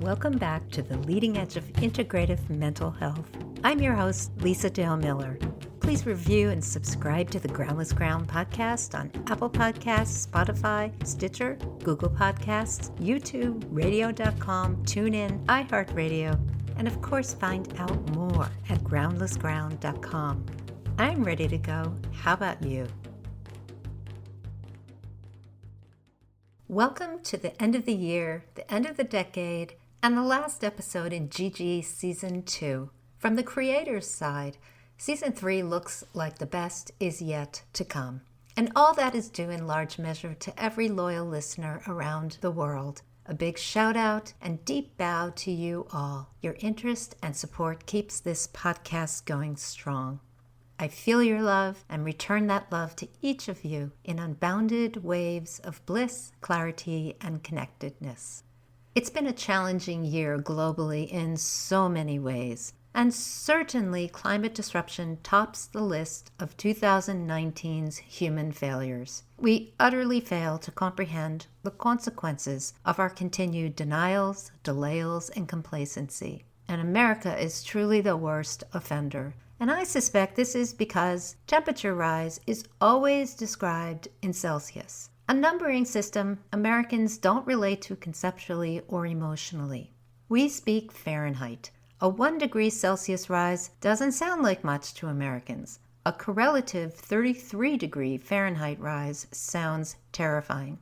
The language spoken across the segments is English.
Welcome back to the leading edge of integrative mental health. I'm your host, Lisa Dale Miller. Please review and subscribe to the Groundless Ground podcast on Apple Podcasts, Spotify, Stitcher, Google Podcasts, YouTube, radio.com, TuneIn, iHeartRadio, and of course find out more at groundlessground.com. I'm ready to go. How about you? Welcome to the end of the year, the end of the decade, and the last episode in GG Season 2. From the creator's side, Season 3 looks like the best is yet to come. And all that is due in large measure to every loyal listener around the world. A big shout out and deep bow to you all. Your interest and support keeps this podcast going strong. I feel your love and return that love to each of you in unbounded waves of bliss, clarity, and connectedness. It's been a challenging year globally in so many ways, and certainly climate disruption tops the list of 2019's human failures. We utterly fail to comprehend the consequences of our continued denials, delayals, and complacency. And America is truly the worst offender. And I suspect this is because temperature rise is always described in Celsius, a numbering system Americans don't relate to conceptually or emotionally. We speak Fahrenheit. A 1 degree Celsius rise doesn't sound like much to Americans. A correlative 33 degree Fahrenheit rise sounds terrifying.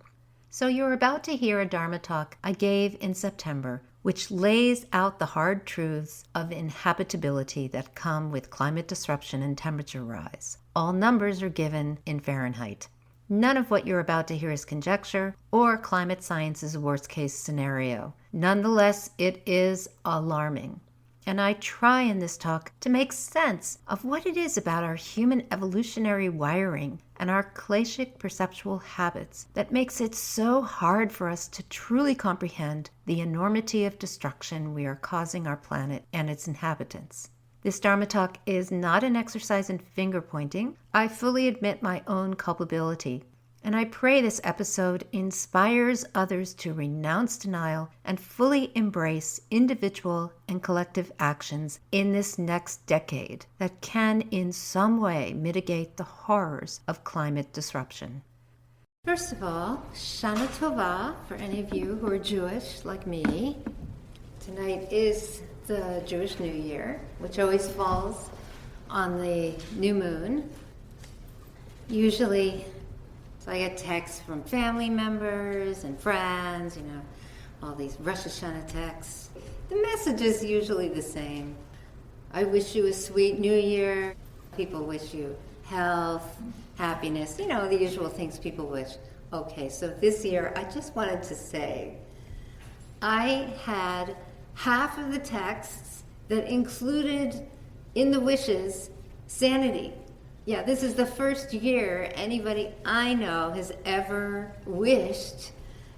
So you're about to hear a Dharma talk I gave in September, which lays out the hard truths of inhabitability that come with climate disruption and temperature rise. All numbers are given in Fahrenheit. None of what you're about to hear is conjecture or climate science's worst-case scenario. Nonetheless, it is alarming. And I try in this talk to make sense of what it is about our human evolutionary wiring and our kleshic perceptual habits that makes it so hard for us to truly comprehend the enormity of destruction we are causing our planet and its inhabitants. This Dharma talk is not an exercise in finger pointing. I fully admit my own culpability. And I pray this episode inspires others to renounce denial and fully embrace individual and collective actions in this next decade that can in some way mitigate the horrors of climate disruption. First of all, Shana Tova for any of you who are Jewish like me. Tonight is the Jewish New Year, which always falls on the new moon. Usually, so I get texts from family members and friends, all these Rosh Hashanah texts. The message is usually the same. I wish you a sweet new year. People wish you health, happiness, the usual things people wish. Okay, so this year I just wanted to say I had half of the texts that included in the wishes sanity. Yeah, this is the first year anybody I know has ever wished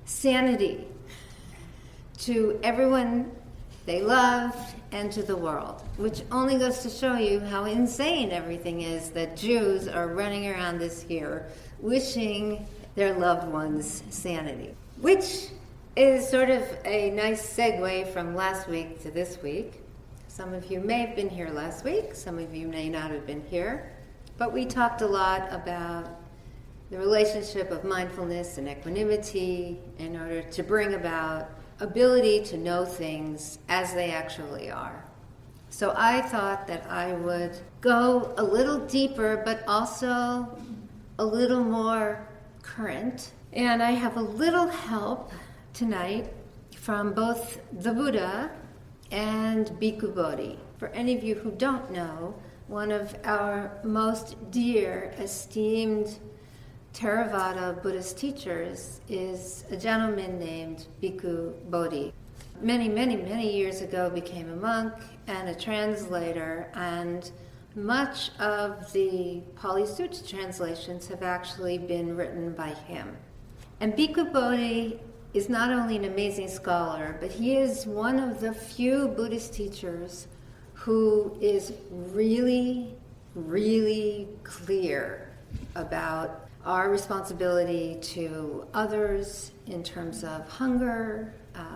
sanity to everyone they loved and to the world, which only goes to show you how insane everything is that Jews are running around this year wishing their loved ones sanity, which is sort of a nice segue from last week to this week. Some of you may have been here last week, some of you may not have been here. But we talked a lot about the relationship of mindfulness and equanimity in order to bring about ability to know things as they actually are. So I thought that I would go a little deeper, but also a little more current. And I have a little help tonight from both the Buddha and Bhikkhu Bodhi. For any of you who don't know, one of our most dear, esteemed Theravada Buddhist teachers is a gentleman named Bhikkhu Bodhi. Many, many, many years ago became a monk and a translator, and much of the Pali Sutta translations have actually been written by him. And Bhikkhu Bodhi is not only an amazing scholar, but he is one of the few Buddhist teachers who is really, really clear about our responsibility to others in terms of hunger,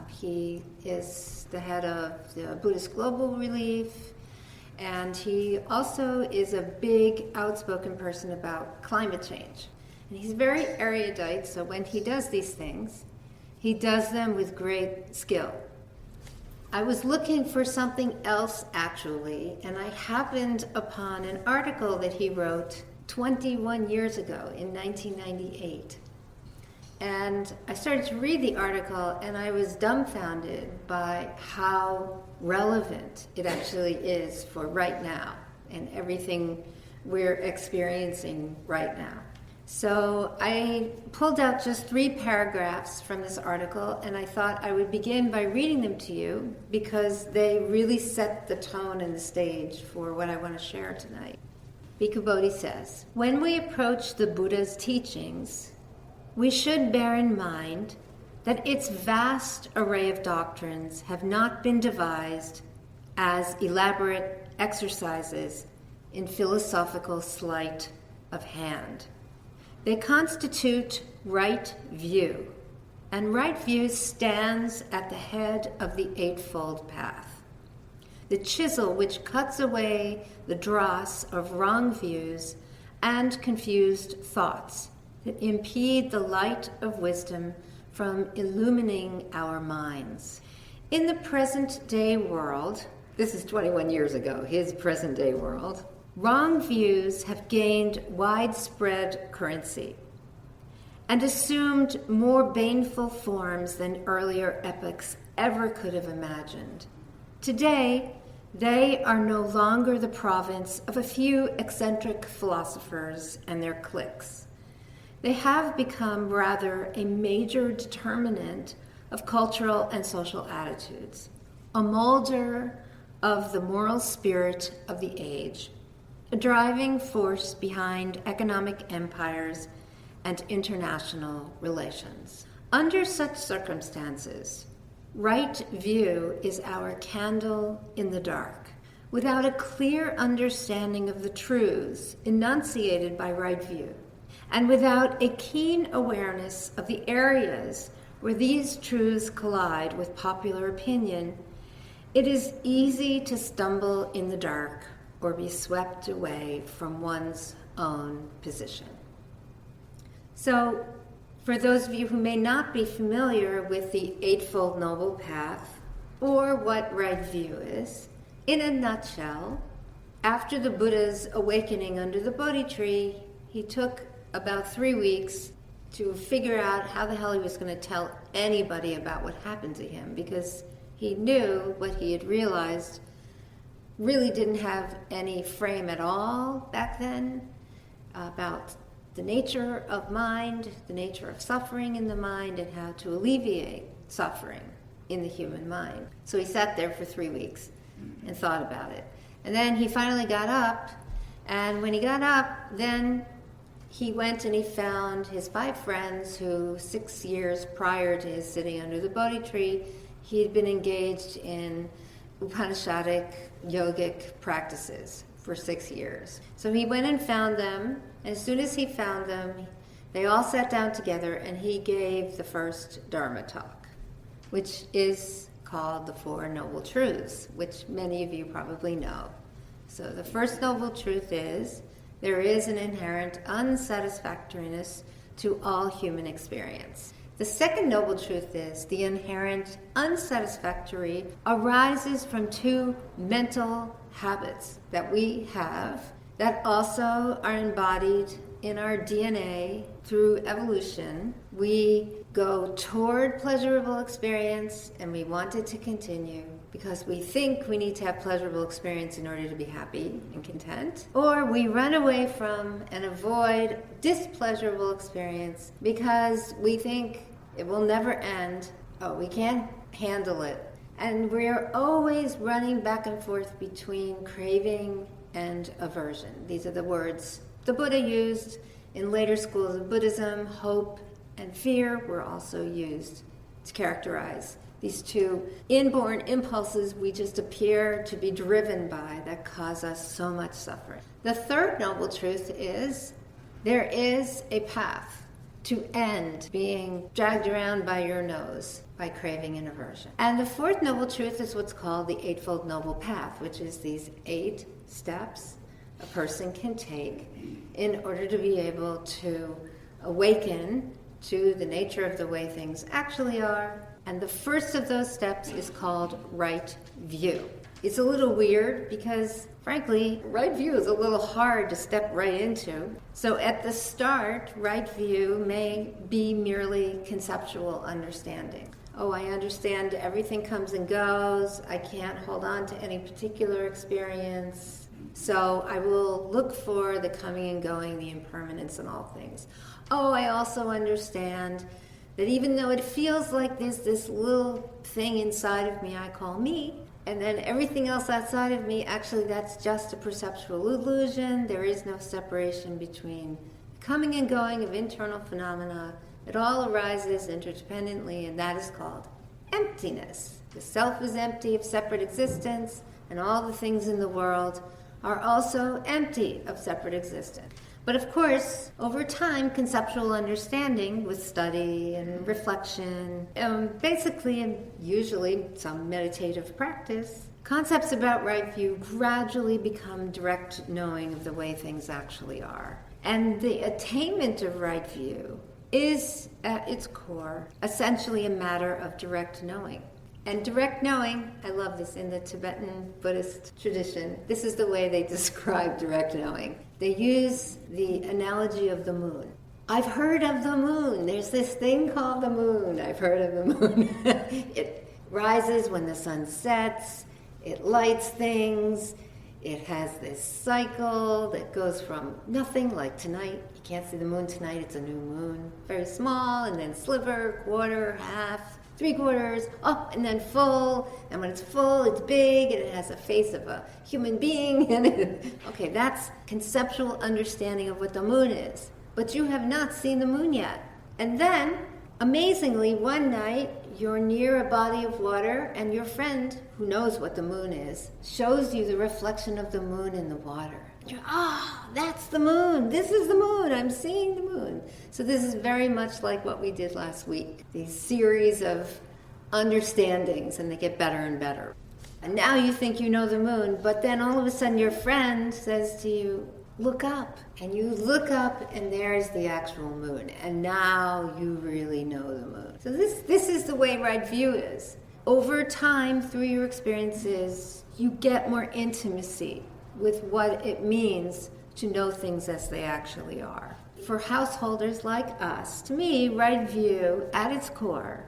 He is the head of the Buddhist Global Relief, and he also is a big, outspoken person about climate change. And he's very erudite, so when he does these things, he does them with great skill. I was looking for something else, actually, and I happened upon an article that he wrote 21 years ago in 1998. And I started to read the article, and I was dumbfounded by how relevant it actually is for right now and everything we're experiencing right now. So I pulled out just 3 paragraphs from this article, and I thought I would begin by reading them to you because they really set the tone and the stage for what I want to share tonight. Bhikkhu Bodhi says, "When we approach the Buddha's teachings, we should bear in mind that its vast array of doctrines have not been devised as elaborate exercises in philosophical sleight of hand. They constitute right view, and right view stands at the head of the Eightfold Path, the chisel which cuts away the dross of wrong views and confused thoughts that impede the light of wisdom from illumining our minds. In the present-day world," this is 21 years ago, his present-day world, "wrong views have gained widespread currency and assumed more baneful forms than earlier epochs ever could have imagined. Today, they are no longer the province of a few eccentric philosophers and their cliques. They have become rather a major determinant of cultural and social attitudes, a molder of the moral spirit of the age, a driving force behind economic empires and international relations. Under such circumstances, right view is our candle in the dark. Without a clear understanding of the truths enunciated by right view, and without a keen awareness of the areas where these truths collide with popular opinion, it is easy to stumble in the dark or be swept away from one's own position." So, for those of you who may not be familiar with the Eightfold Noble Path or what right view is, in a nutshell, after the Buddha's awakening under the Bodhi tree, he took about 3 weeks to figure out how the hell he was going to tell anybody about what happened to him, because he knew what he had realized really didn't have any frame at all back then about the nature of mind, the nature of suffering in the mind, and how to alleviate suffering in the human mind. So he sat there for 3 weeks and thought about it. And then he finally got up, and when he got up, then he went and he found his 5 friends who 6 years prior to his sitting under the Bodhi tree, he had been engaged in Upanishadic yogic practices for 6 years. So he went and found them, and as soon as he found them, they all sat down together and he gave the first Dharma talk, which is called the Four Noble Truths, which many of you probably know. So the first noble truth is there is an inherent unsatisfactoriness to all human experience. The second noble truth is the inherent unsatisfactory arises from 2 mental habits that we have that also are embodied in our DNA through evolution. We go toward pleasurable experience and we want it to continue because we think we need to have pleasurable experience in order to be happy and content. Or we run away from and avoid displeasurable experience because we think it will never end. Oh, we can't handle it. And we're always running back and forth between craving and aversion. These are the words the Buddha used. In later schools of Buddhism, hope and fear were also used to characterize these 2 inborn impulses we just appear to be driven by that cause us so much suffering. The third noble truth is there is a path. to end being dragged around by your nose by craving and aversion. And the fourth noble truth is what's called the Eightfold Noble Path, which is these 8 steps a person can take in order to be able to awaken to the nature of the way things actually are. And the first of those steps is called right view. It's a little weird because, frankly, right view is a little hard to step right into. So at the start, right view may be merely conceptual understanding. Oh, I understand everything comes and goes. I can't hold on to any particular experience. So I will look for the coming and going, the impermanence in all things. Oh, I also understand that even though it feels like there's this little thing inside of me I call me, and then everything else outside of me, actually that's just a perceptual illusion. There is no separation between coming and going of internal phenomena. It all arises interdependently, and that is called emptiness. The self is empty of separate existence, and all the things in the world are also empty of separate existence. But of course, over time, conceptual understanding with study and reflection, basically and usually some meditative practice, concepts about right view gradually become direct knowing of the way things actually are. And the attainment of right view is, at its core, essentially a matter of direct knowing. And direct knowing, I love this, in the Tibetan Buddhist tradition, this is the way they describe direct knowing. They use the analogy of the moon. I've heard of the moon. There's this thing called the moon. I've heard of the moon. It rises when the sun sets. It lights things. It has this cycle that goes from nothing, like tonight. You can't see the moon tonight. It's a new moon. Very small, and then sliver, quarter, half, 3/4, and then full, and when it's full, it's big, and it has a face of a human being, okay, that's conceptual understanding of what the moon is. But you have not seen the moon yet. And then, amazingly, one night, you're near a body of water, and your friend, who knows what the moon is, shows you the reflection of the moon in the water. You're, that's the moon. This is the moon. I'm seeing the moon. So this is very much like what we did last week. These series of understandings, and they get better and better. And now you think you know the moon, but then all of a sudden your friend says to you, look up. And you look up, and there's the actual moon. And now you really know the moon. So this is the way right view is. Over time, through your experiences, you get more intimacy with what it means to know things as they actually are. For householders like us, to me, right view, at its core,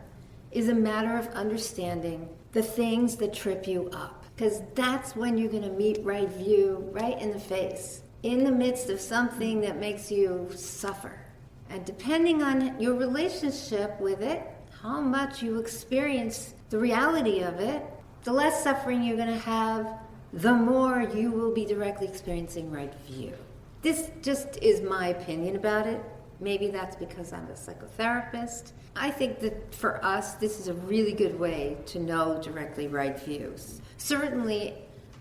is a matter of understanding the things that trip you up. Because that's when you're going to meet right view right in the face, in the midst of something that makes you suffer. And depending on your relationship with it, how much you experience the reality of it, the less suffering you're going to have, the more you will be directly experiencing right view. This just is my opinion about it. Maybe that's because I'm a psychotherapist. I think that for us, this is a really good way to know directly right views. Certainly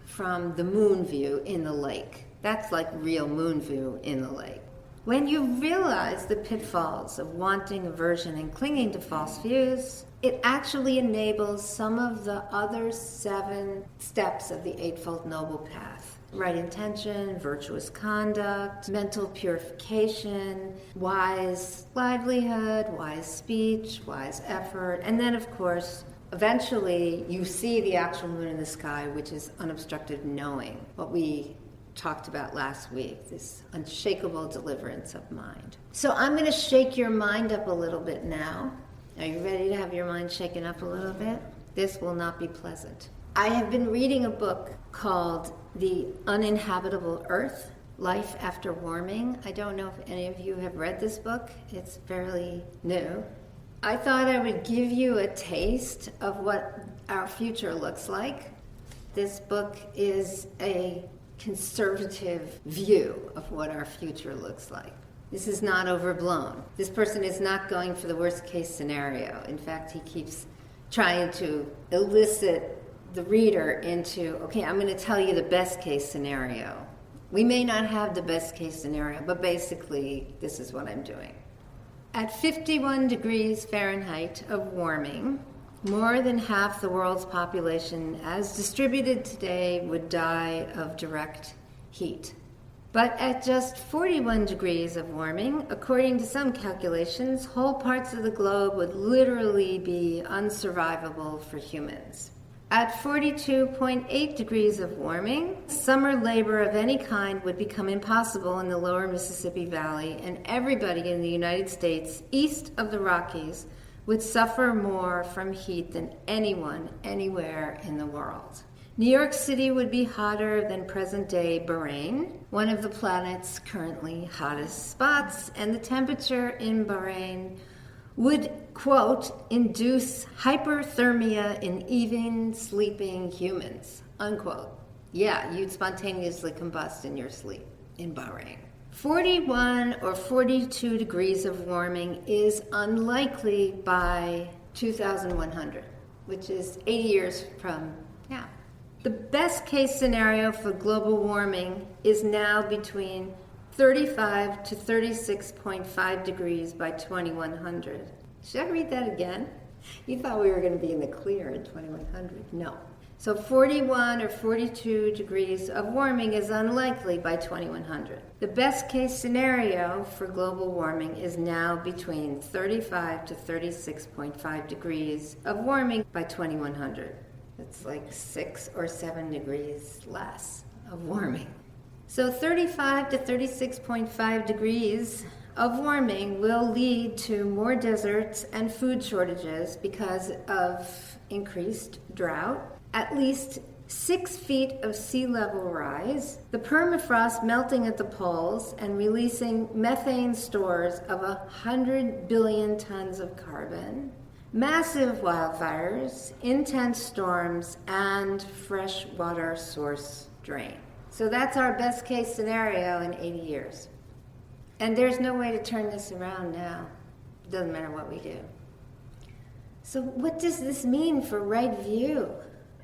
from the moon view in the lake. That's like real moon view in the lake. When you realize the pitfalls of wanting, aversion, and clinging to false views, it actually enables some of the other 7 steps of the Eightfold Noble Path. Right intention, virtuous conduct, mental purification, wise livelihood, wise speech, wise effort, and then, of course, eventually you see the actual moon in the sky, which is unobstructed knowing, what we talked about last week, this unshakable deliverance of mind. So I'm going to shake your mind up a little bit now. Are you ready to have your mind shaken up a little bit? This will not be pleasant. I have been reading a book called The Uninhabitable Earth, Life After Warming. I don't know if any of you have read this book. It's fairly new. I thought I would give you a taste of what our future looks like. This book is a conservative view of what our future looks like. This is not overblown. This person is not going for the worst case scenario. In fact, he keeps trying to elicit the reader into, okay, I'm going to tell you the best case scenario. We may not have the best case scenario, but basically, this is what I'm doing. At 51 degrees Fahrenheit of warming, more than half the world's population, as distributed today, would die of direct heat. But at just 41 degrees of warming, according to some calculations, whole parts of the globe would literally be unsurvivable for humans. At 42.8 degrees of warming, summer labor of any kind would become impossible in the lower Mississippi Valley, and everybody in the United States east of the Rockies would suffer more from heat than anyone anywhere in the world. New York City would be hotter than present-day Bahrain, one of the planet's currently hottest spots, and the temperature in Bahrain would, quote, induce hyperthermia in even sleeping humans, unquote. Yeah, you'd spontaneously combust in your sleep in Bahrain. 41 or 42 degrees of warming is unlikely by 2100, which is 80 years from now. The best case scenario for global warming is now between 35 to 36.5 degrees by 2100. Should I read that again? You thought we were going to be in the clear in 2100. No. So 41 or 42 degrees of warming is unlikely by 2100. The best case scenario for global warming is now between 35 to 36.5 degrees of warming by 2100. It's like 6 or 7 degrees less of warming. So 35 to 36.5 degrees of warming will lead to more deserts and food shortages because of increased drought, at least 6 feet of sea level rise, the permafrost melting at the poles and releasing methane stores of 100 billion tons of carbon, massive wildfires, intense storms, and freshwater source drain. So that's our best case scenario in 80 years. And there's no way to turn this around now. It doesn't matter what we do. So what does this mean for right view?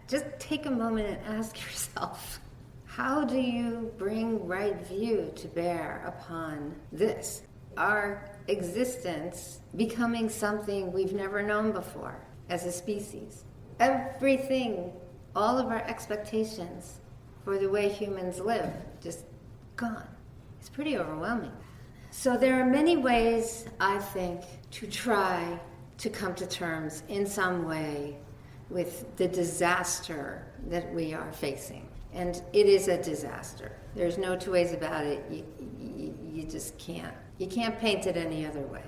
Just take a moment and ask yourself, how do you bring right view to bear upon this? Our existence becoming something we've never known before as a species. Everything, all of our expectations for the way humans live, just gone. It's pretty overwhelming. So there are many ways, I think, to try to come to terms in some way with the disaster that we are facing. And it is a disaster. There's no two ways about it. You just can't. You can't paint it any other way.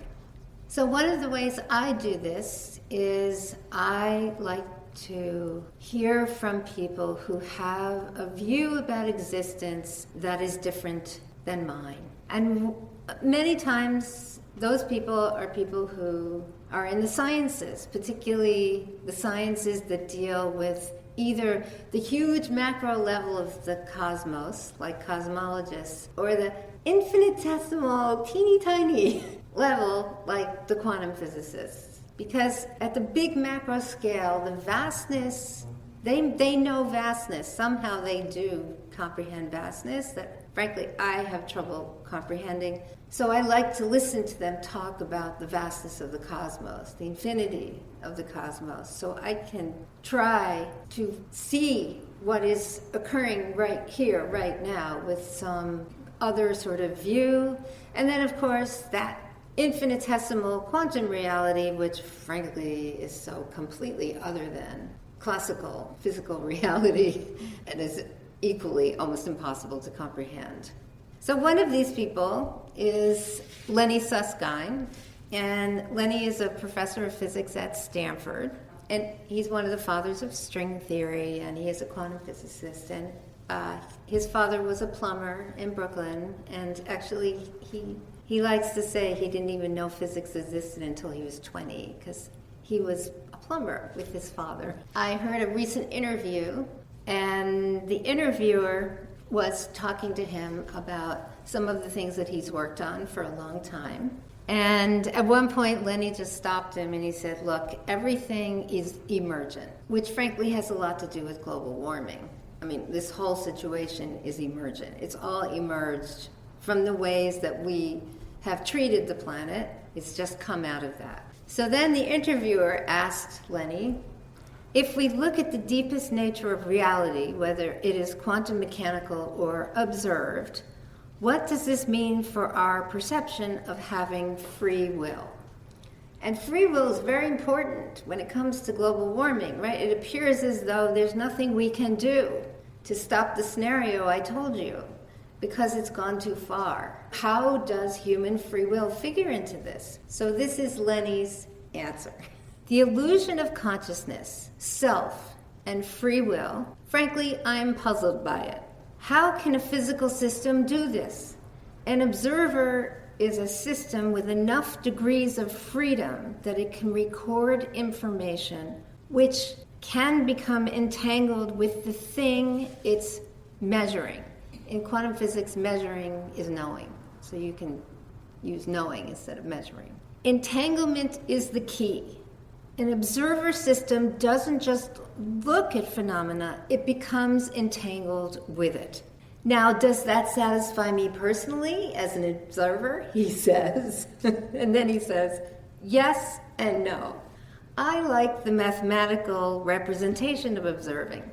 So one of the ways I do this is I like to hear from people who have a view about existence that is different than mine. And many times those people are people who are in the sciences, particularly the sciences that deal with either the huge macro level of the cosmos, like cosmologists, or the infinitesimal, teeny tiny level, like the quantum physicists. Because at the big macro scale, the vastness, they know vastness. Somehow they do comprehend vastness that, frankly, I have trouble comprehending. So I like to listen to them talk about the vastness of the cosmos, the infinity of the cosmos, so I can try to see what is occurring right here, right now, with some other sort of view. And then, of course, that infinitesimal quantum reality, which, frankly, is so completely other than classical physical reality and is equally almost impossible to comprehend. So one of these people is Lenny Susskind, and Lenny is a professor of physics at Stanford, and he's one of the fathers of string theory, and he is a quantum physicist, and his father was a plumber in Brooklyn, and actually he likes to say he didn't even know physics existed until he was 20, because he was a plumber with his father. I heard a recent interview, and the interviewer was talking to him about some of the things that he's worked on for a long time. And at one point, Lenny just stopped him and he said, look, everything is emergent, which frankly has a lot to do with global warming. I mean, this whole situation is emergent. It's all emerged from the ways that we have treated the planet. It's just come out of that. So then the interviewer asked Lenny, if we look at the deepest nature of reality, whether it is quantum mechanical or observed, what does this mean for our perception of having free will? And free will is very important when it comes to global warming, right? It appears as though there's nothing we can do to stop the scenario I told you because it's gone too far. How does human free will figure into this? So this is Lenny's answer. The illusion of consciousness, self, and free will, frankly, I'm puzzled by it. How can a physical system do this? An observer is a system with enough degrees of freedom that it can record information which can become entangled with the thing it's measuring. In quantum physics, measuring is knowing, so you can use knowing instead of measuring. Entanglement is the key. An observer system doesn't just look at phenomena, it becomes entangled with it. Now, does that satisfy me personally as an observer? He says. And then he says, yes and no. I like the mathematical representation of observing.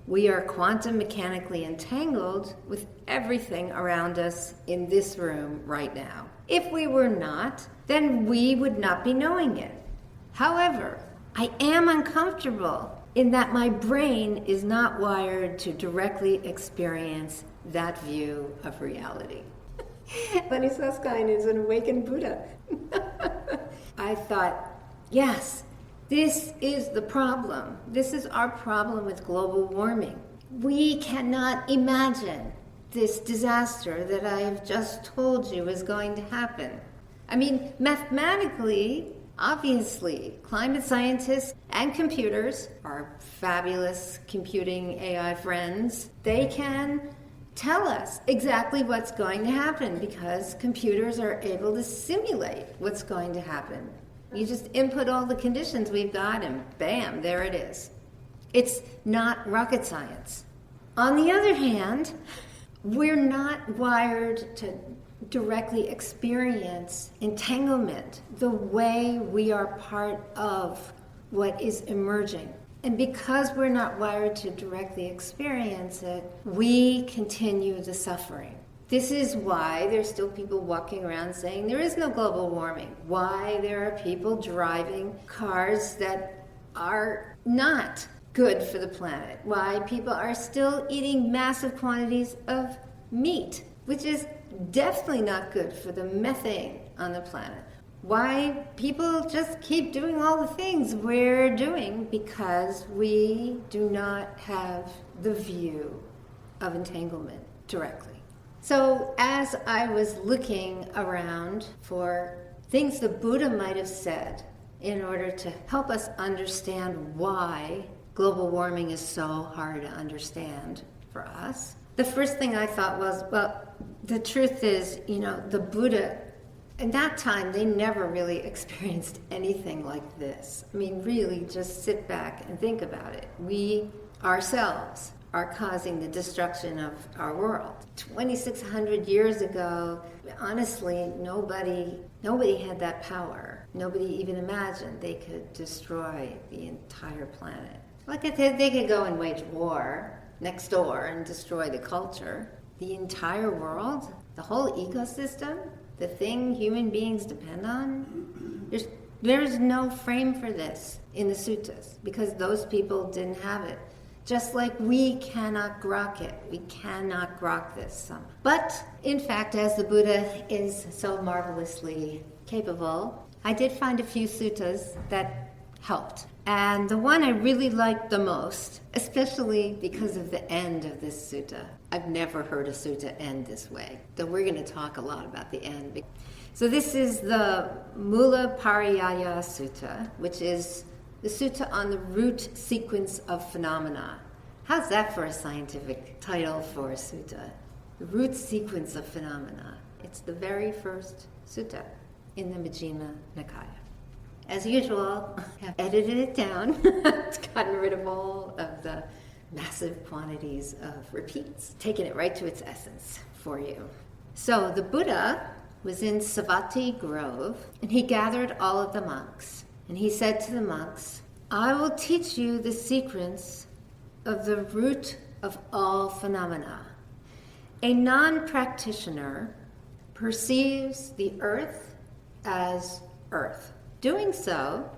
We are quantum mechanically entangled with everything around us in this room right now. If we were not, then we would not be knowing it. However, I am uncomfortable in that my brain is not wired to directly experience that view of reality. Lenny Susskind is an awakened Buddha. I thought, yes, this is the problem. This is our problem with global warming. We cannot imagine this disaster that I have just told you is going to happen. I mean, mathematically, obviously, climate scientists and computers, our fabulous computing AI friends, they can tell us exactly what's going to happen because computers are able to simulate what's going to happen. You just input all the conditions we've got and bam, there it is. It's not rocket science. On the other hand, we're not wired to directly experience entanglement the way we are part of what is emerging. And because we're not wired to directly experience it, we continue the suffering. This is why there's still people walking around saying there is no global warming. Why there are people driving cars that are not good for the planet. Why people are still eating massive quantities of meat, which is definitely not good for the methane on the planet. Why people just keep doing all the things we're doing because we do not have the view of entanglement directly. So as I was looking around for things the Buddha might have said in order to help us understand why global warming is so hard to understand for us, the first thing I thought was, well, the truth is, the Buddha, at that time, they never really experienced anything like this. I mean, really, just sit back and think about it. We ourselves are causing the destruction of our world. 2,600 years ago, honestly, nobody had that power. Nobody even imagined they could destroy the entire planet. Like I said, they could go and wage war next door and destroy the culture. The entire world, the whole ecosystem, the thing human beings depend on, there's no frame for this in the suttas because those people didn't have it. Just like we cannot grok it. We cannot grok this. But, in fact, as the Buddha is so marvelously capable, I did find a few suttas that helped. And the one I really liked the most, especially because of the end of this sutta. I've never heard a sutta end this way. So we're going to talk a lot about the end. So this is the Mula Pariyaya Sutta, which is the sutta on the root sequence of phenomena. How's that for a scientific title for a sutta? The root sequence of phenomena. It's the very first sutta in the Majjhima Nikaya. As usual, I've edited it down. It's gotten rid of all of the massive quantities of repeats, taken it right to its essence for you. So the Buddha was in Savatthi Grove, and he gathered all of the monks. And he said to the monks, I will teach you the secrets of the root of all phenomena. A non-practitioner perceives the earth as earth. Doing so,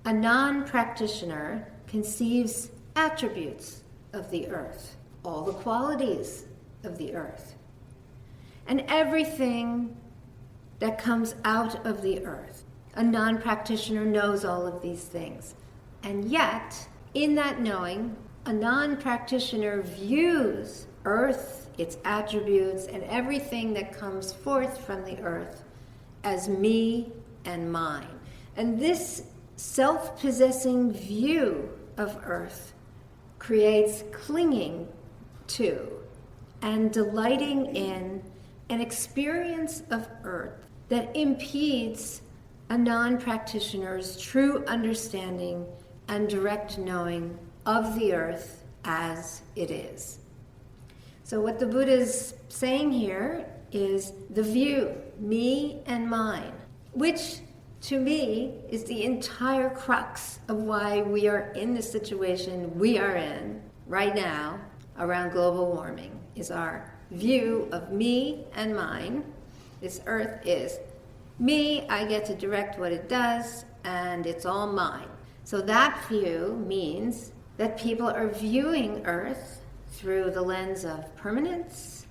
a non-practitioner conceives attributes of the earth, all the qualities of the earth, and everything that comes out of the earth. A non-practitioner knows all of these things. And yet, in that knowing, a non-practitioner views earth, its attributes, and everything that comes forth from the earth as me and mine. And this self-possessing view of earth creates clinging to and delighting in an experience of earth that impedes a non-practitioner's true understanding and direct knowing of the earth as it is. So what the Buddha is saying here is the view, me and mine, which to me is the entire crux of why we are in the situation we are in right now around global warming, is our view of me and mine. This earth is me, I get to direct what it does, and it's all mine. So that view means that people are viewing earth through the lens of permanence,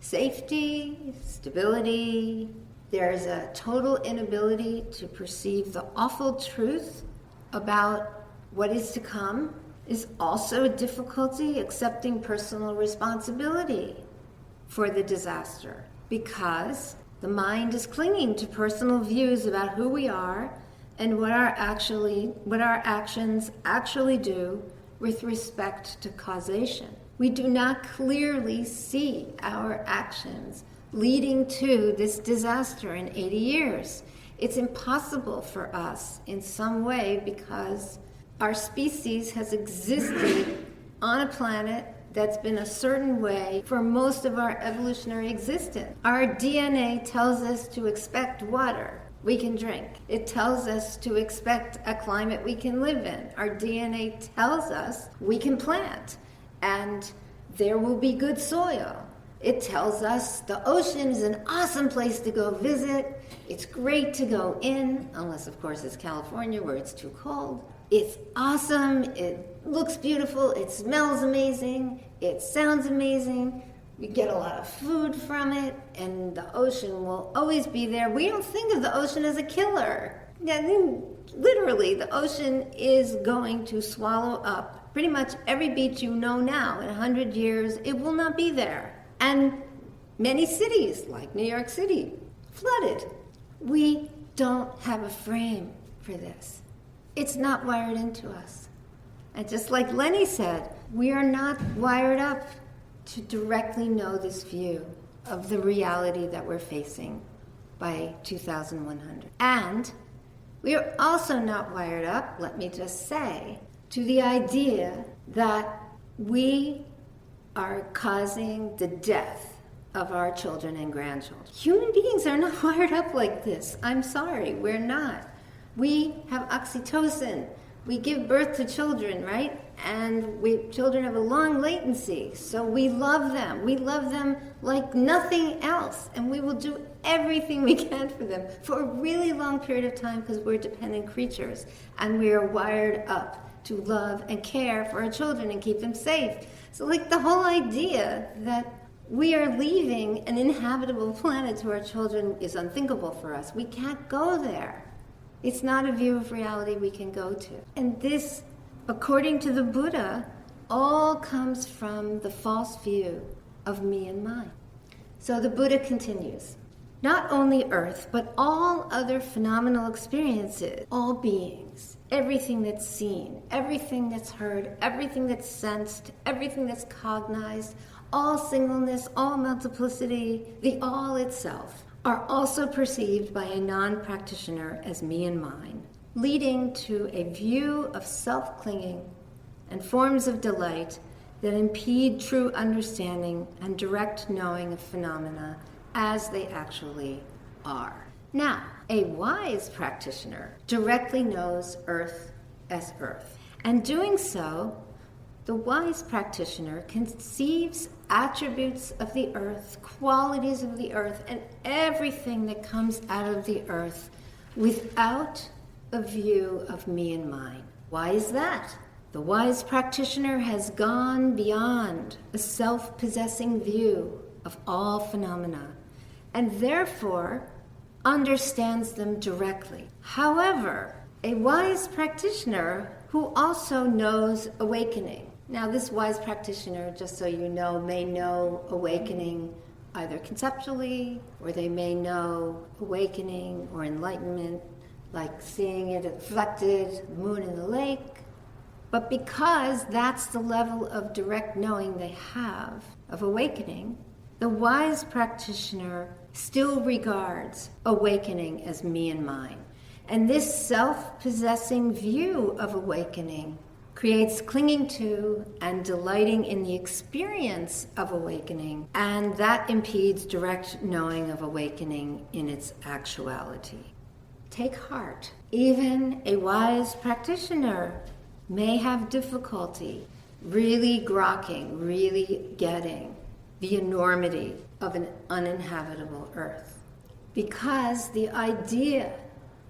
safety, stability. There's a total inability to perceive the awful truth about what is to come. Is also a difficulty accepting personal responsibility for the disaster, because the mind is clinging to personal views about who we are and what our actions actually do with respect to causation. We do not clearly see our actions leading to this disaster in 80 years. It's impossible for us in some way because our species has existed on a planet that's been a certain way for most of our evolutionary existence. Our DNA tells us to expect water we can drink. It tells us to expect a climate we can live in. Our DNA tells us we can plant and there will be good soil. It tells us the ocean is an awesome place to go visit. It's great to go in, unless of course it's California where it's too cold. It's awesome, it looks beautiful, it smells amazing, it sounds amazing. We get a lot of food from it, and the ocean will always be there. We don't think of the ocean as a killer. I mean, literally, the ocean is going to swallow up pretty much every beach you know now. In 100 years, it will not be there. And many cities, like New York City, flooded. We don't have a frame for this. It's not wired into us. And just like Lenny said, we are not wired up to directly know this view of the reality that we're facing by 2100. And we are also not wired up, let me just say, to the idea that we are causing the death of our children and grandchildren. Human beings are not wired up like this. I'm sorry, we're not. We have oxytocin. We give birth to children, right? And children have a long latency, so we love them. We love them like nothing else, and we will do everything we can for them for a really long period of time because we're dependent creatures, and we are wired up to love and care for our children and keep them safe. So like the whole idea that we are leaving an inhabitable planet to our children is unthinkable for us. We can't go there. It's not a view of reality we can go to. And this, according to the Buddha, all comes from the false view of me and mine. So the Buddha continues, not only earth, but all other phenomenal experiences, all beings, everything that's seen, everything that's heard, everything that's sensed, everything that's cognized, all singleness, all multiplicity, the all itself, are also perceived by a non-practitioner as me and mine, leading to a view of self-clinging and forms of delight that impede true understanding and direct knowing of phenomena as they actually are. Now, a wise practitioner directly knows earth as earth. And doing so, the wise practitioner conceives attributes of the earth, qualities of the earth, and everything that comes out of the earth without a view of me and mine. Why is that? The wise practitioner has gone beyond a self-possessing view of all phenomena, and therefore understands them directly. However, a wise practitioner who also knows awakening. Now, this wise practitioner, just so you know, may know awakening either conceptually, or they may know awakening or enlightenment, like seeing it reflected, the moon in the lake. But because that's the level of direct knowing they have of awakening, the wise practitioner still regards awakening as me and mine. And this self-possessing view of awakening creates clinging to and delighting in the experience of awakening, and that impedes direct knowing of awakening in its actuality. Take heart. Even a wise practitioner may have difficulty really grokking, really getting the enormity of an uninhabitable earth, because the idea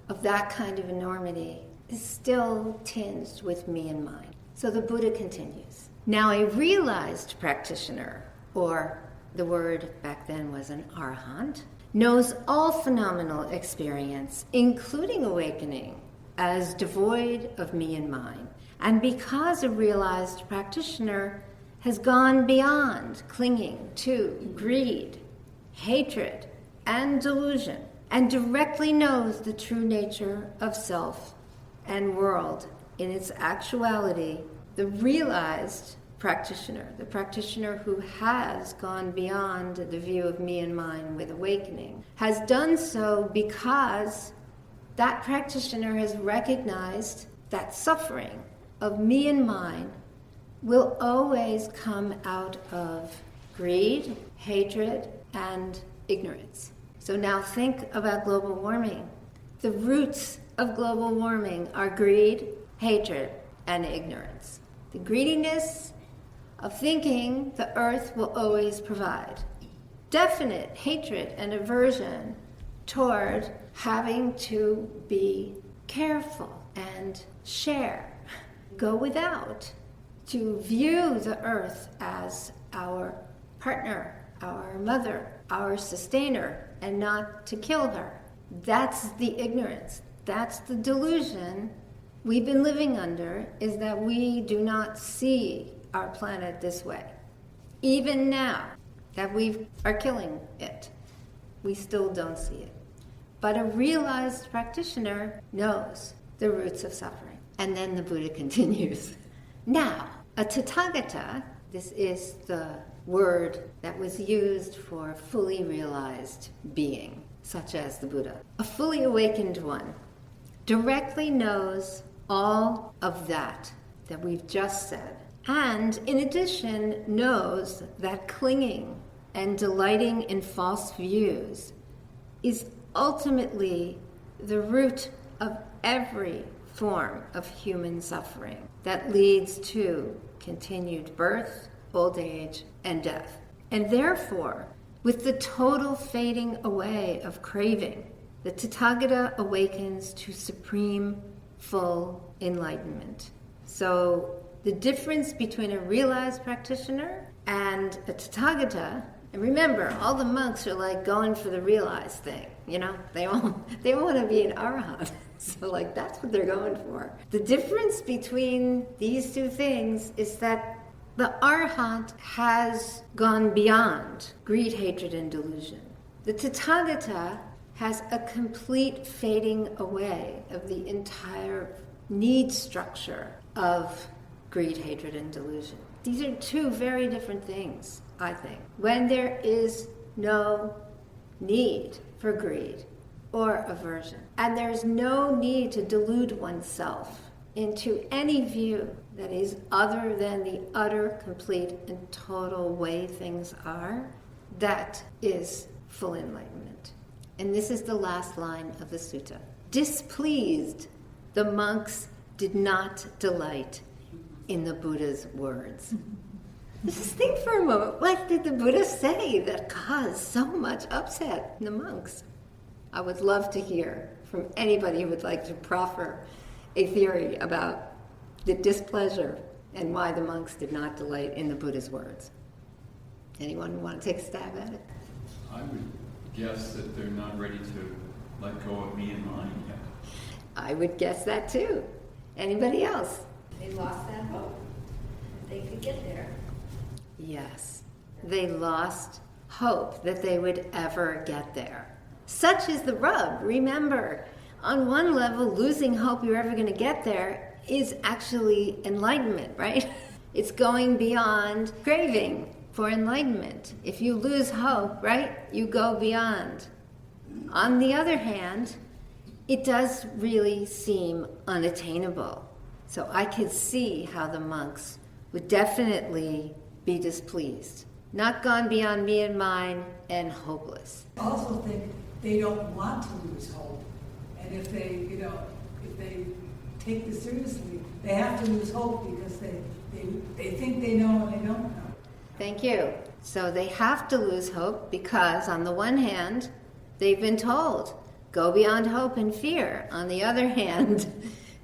of that kind of enormity is still tinged with me and mine. So the Buddha continues. Now, a realized practitioner, or the word back then was an arahant, knows all phenomenal experience, including awakening, as devoid of me and mine. And because a realized practitioner has gone beyond clinging to greed, hatred, and delusion, and directly knows the true nature of self and world in its actuality, the realized practitioner, the practitioner who has gone beyond the view of me and mine with awakening, has done so because that practitioner has recognized that suffering of me and mine will always come out of greed, hatred, and ignorance. So now think about global warming. The roots of global warming are greed, hatred, and ignorance. The greediness of thinking the earth will always provide. Definite hatred and aversion toward having to be careful and share, go without, to view the earth as our partner, our mother, our sustainer, and not to kill her. That's the ignorance. That's the delusion we've been living under, is that we do not see our planet this way. Even now that we are killing it, we still don't see it. But a realized practitioner knows the roots of suffering. And then the Buddha continues. Now, a Tathagata, this is the word that was used for a fully realized being, such as the Buddha. A fully awakened one directly knows all of that we've just said, and in addition knows that clinging and delighting in false views is ultimately the root of every form of human suffering that leads to continued birth, old age, and death. And therefore, with the total fading away of craving, the Tathagata awakens to supreme, full enlightenment. So the difference between a realized practitioner and a Tathagata, and remember, all the monks are like going for the realized thing, you know? They want to be an arahant. So like that's what they're going for. The difference between these two things is that the arahant has gone beyond greed, hatred, and delusion. The Tathagata has a complete fading away of the entire need structure of greed, hatred, and delusion. These are two very different things, I think. When there is no need for greed or aversion, and there's no need to delude oneself into any view that is other than the utter, complete, and total way things are, that is full enlightenment. And this is the last line of the sutta. Displeased, the monks did not delight in the Buddha's words. Just think for a moment, what did the Buddha say that caused so much upset in the monks? I would love to hear from anybody who would like to proffer a theory about the displeasure and why the monks did not delight in the Buddha's words. Anyone want to take a stab at it? I would guess that they're not ready to let go of me and mine yet. I would guess that too. Anybody else? They lost that hope. They could get there. Yes. They lost hope that they would ever get there. Such is the rub. Remember, on one level, losing hope you're ever going to get there is actually enlightenment, right? It's going beyond craving for enlightenment. If you lose hope, right, you go beyond. On the other hand, it does really seem unattainable. So I could see how the monks would definitely be displeased. Not gone beyond me and mine and hopeless. I also think they don't want to lose hope. And if they take this seriously, they have to lose hope because they think they know and they don't know. Thank you. So they have to lose hope because on the one hand, they've been told, go beyond hope and fear. On the other hand,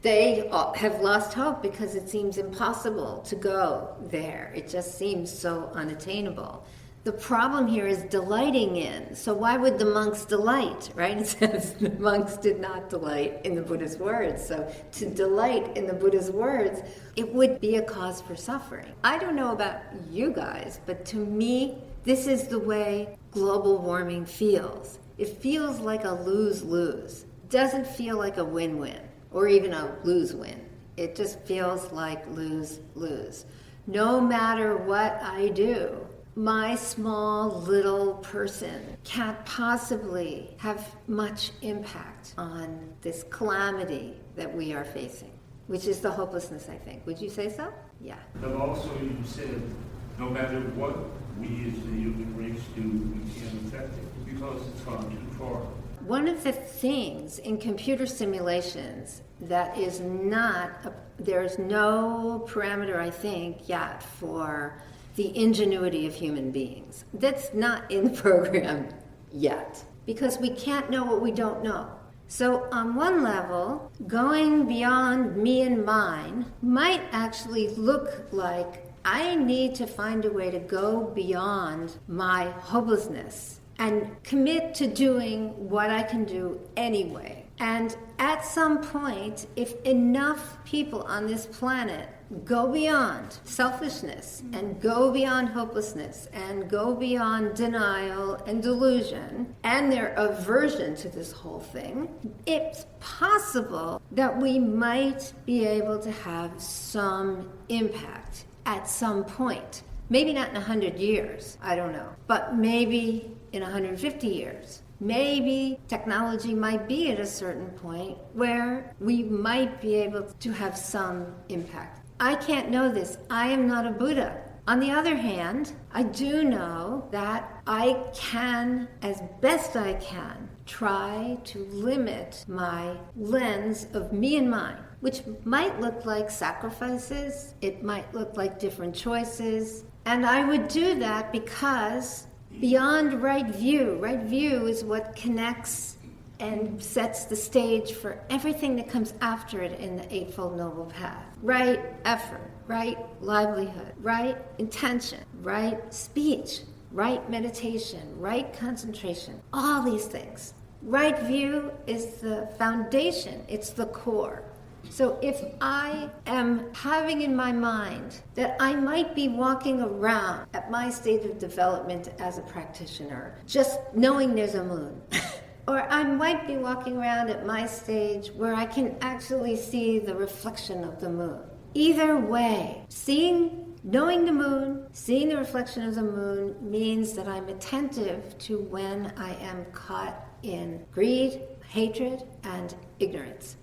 they have lost hope because it seems impossible to go there. It just seems so unattainable. The problem here is delighting in. So why would the monks delight, right? It says the monks did not delight in the Buddha's words. So to delight in the Buddha's words, it would be a cause for suffering. I don't know about you guys, but to me, this is the way global warming feels. It feels like a lose-lose. It doesn't feel like a win-win or even a lose-win. It just feels like lose-lose. No matter what I do, my small little person can't possibly have much impact on this calamity that we are facing, which is the hopelessness, I think. Would you say so? Yeah. But also you said no matter what we as the human race do, we can't affect it because it's gone too far. One of the things in computer simulations that is not, there's no parameter, I think, yet for the ingenuity of human beings. That's not in the program yet, because we can't know what we don't know. So on one level, going beyond me and mine might actually look like I need to find a way to go beyond my hopelessness and commit to doing what I can do anyway. And at some point, if enough people on this planet go beyond selfishness and go beyond hopelessness and go beyond denial and delusion and their aversion to this whole thing, it's possible that we might be able to have some impact at some point. Maybe not in 100 years, I don't know, but maybe in 150 years. Maybe technology might be at a certain point where we might be able to have some impact. I can't know this. I am not a Buddha. On the other hand, I do know that I can, as best I can, try to limit my lens of me and mine, which might look like sacrifices. It might look like different choices. And I would do that because beyond right view is what connects and sets the stage for everything that comes after it in the Eightfold Noble Path. Right effort, right livelihood, right intention, right speech, right meditation, right concentration, all these things. Right view is the foundation, it's the core. So if I am having in my mind that I might be walking around at my stage of development as a practitioner, just knowing there's a moon, or I might be walking around at my stage where I can actually see the reflection of the moon. Either way, knowing the moon, seeing the reflection of the moon means that I'm attentive to when I am caught in greed, hatred, and ignorance.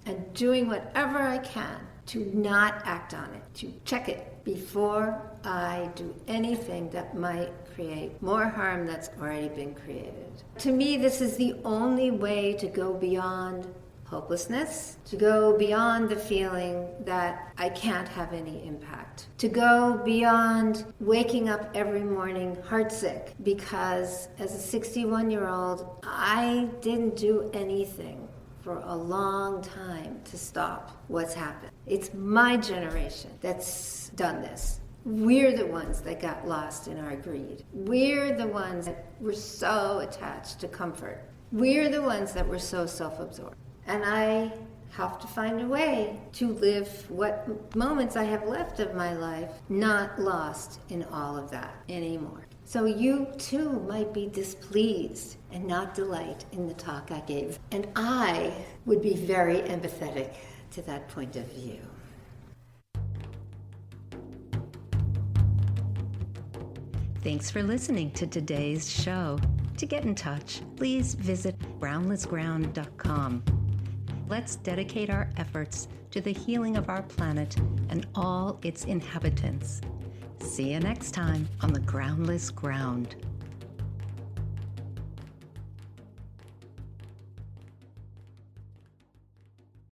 and doing whatever I can to not act on it, to check it before I do anything that might create more harm that's already been created. To me, this is the only way to go beyond hopelessness, to go beyond the feeling that I can't have any impact, to go beyond waking up every morning heartsick because as a 61-year-old, I didn't do anything for a long time to stop what's happened. It's my generation that's done this. We're the ones that got lost in our greed. We're the ones that were so attached to comfort. We're the ones that were so self-absorbed. And I have to find a way to live what moments I have left of my life not lost in all of that anymore. So you too might be displeased and not delight in the talk I gave. And I would be very empathetic to that point of view. Thanks for listening to today's show. To get in touch, please visit groundlessground.com. Let's dedicate our efforts to the healing of our planet and all its inhabitants. See you next time on the Groundless Ground.